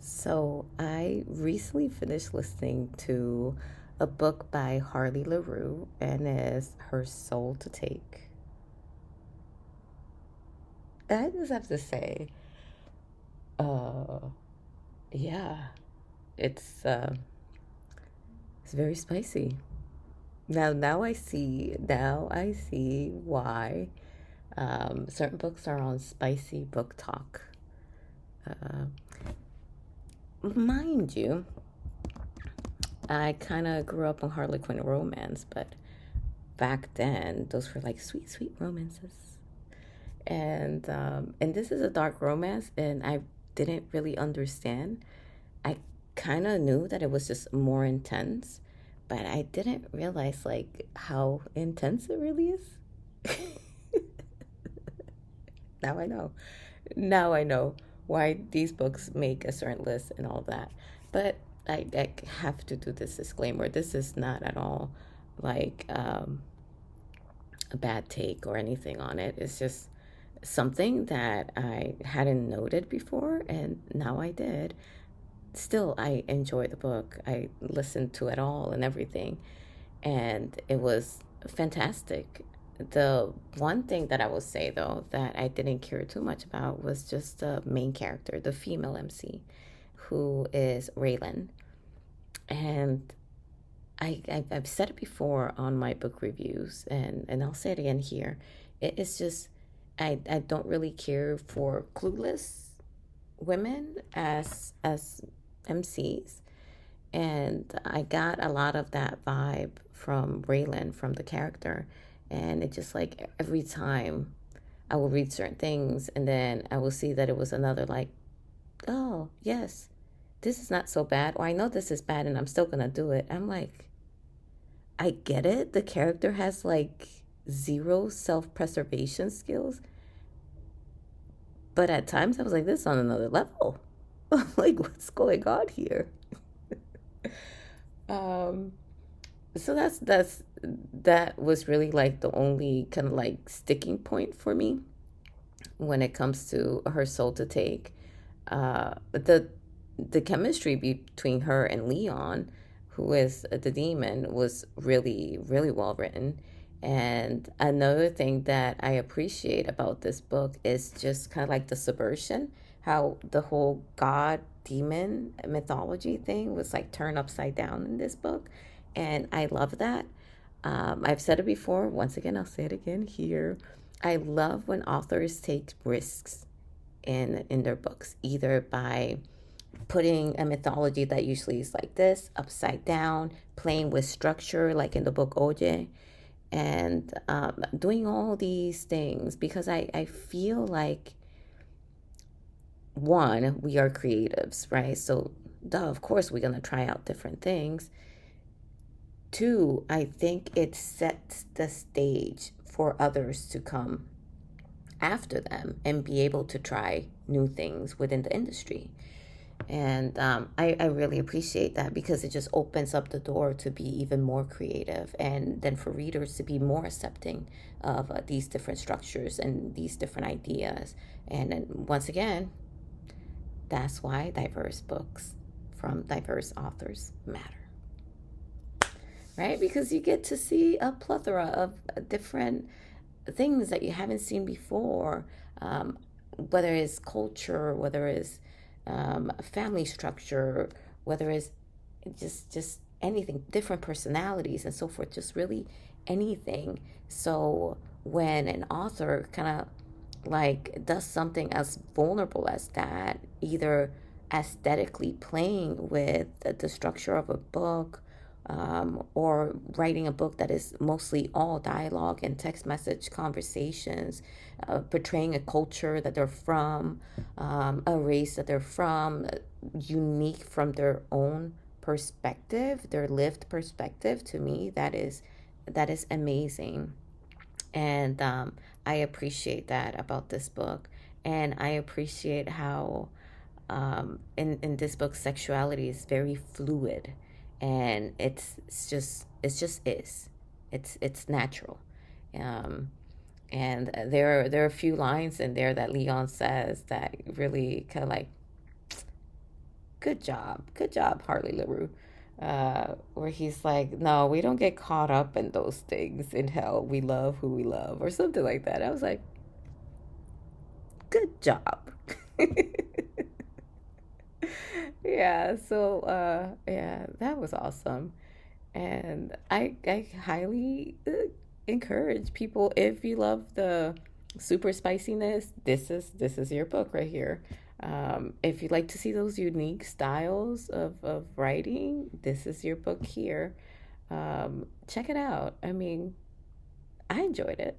So I recently finished listening to a book by Harley LaRoux, and it's Her Soul to Take. I just have to say, uh, yeah, it's uh, it's very spicy. Now I see why certain books are on spicy book talk. Uh, Mind you, I kind of grew up on Harlequin romance, but back then those were like sweet, sweet romances. And this is a dark romance, and I didn't really understand. I kind of knew that it was just more intense, but I didn't realize like how intense it really is. Now I know. Now I know why these books make a certain list and all that. But I have to do this disclaimer. This is not at all like a bad take or anything on it. It's just something that I hadn't noted before, and now I did. Still, I enjoy the book. I listened to it all and everything, and it was fantastic. The one thing that I will say though that I didn't care too much about was just the main character, the female MC, who is Raylan. And I've said it before on my book reviews, and I'll say it again here. It's just, I don't really care for clueless women as MCs. And I got a lot of that vibe from Raylan, from the character. And it just like every time I will read certain things, and then I will see that it was another like, oh, yes, this is not so bad. Or I know this is bad and I'm still going to do it. I'm like, I get it. The character has like zero self preservation skills. But at times I was like, this is on another level. Like, what's going on here? Um, so that was really like the only kind of like sticking point for me when it comes to Her Soul to Take. The chemistry between her and Leon, who is the demon, was really really well written. And another thing that I appreciate about this book is just kind of like the subversion, how the whole god demon mythology thing was like turned upside down in this book, and I love that. I've said it before. Once again, I'll say it again here. I love when authors take risks in their books, either by putting a mythology that usually is like this upside down, playing with structure, like in the book OJ, and doing all these things because I feel like, one, we are creatives, right? So, duh, of course, we're going to try out different things. Two, I think it sets the stage for others to come after them and be able to try new things within the industry. And I really appreciate that because it just opens up the door to be even more creative, and then for readers to be more accepting of these different structures and these different ideas. And then once again, that's why diverse books from diverse authors matter, right? Because you get to see a plethora of different things that you haven't seen before, whether it's culture, whether it's family structure, whether it's just anything, different personalities and so forth, just really anything. So when an author kind of like does something as vulnerable as that, either aesthetically playing with the structure of a book, or writing a book that is mostly all dialogue and text message conversations, portraying a culture that they're from, a race that they're from, unique from their own perspective, their lived perspective. To me, that is amazing. And I appreciate that about this book. And I appreciate how in this book, sexuality is very fluid, and it's just is. It's natural. Um, and there are a few lines in there that Leon says that really kind of like, good job, Harley LaRoux. Where he's like, no, we don't get caught up in those things in hell. We love who we love, or something like that. I was like, good job. Yeah, so yeah, that was awesome. And I highly encourage people, if you love the super spiciness, this is your book right here. If you like to see those unique styles of writing, this is your book here. Check it out. I mean, I enjoyed it.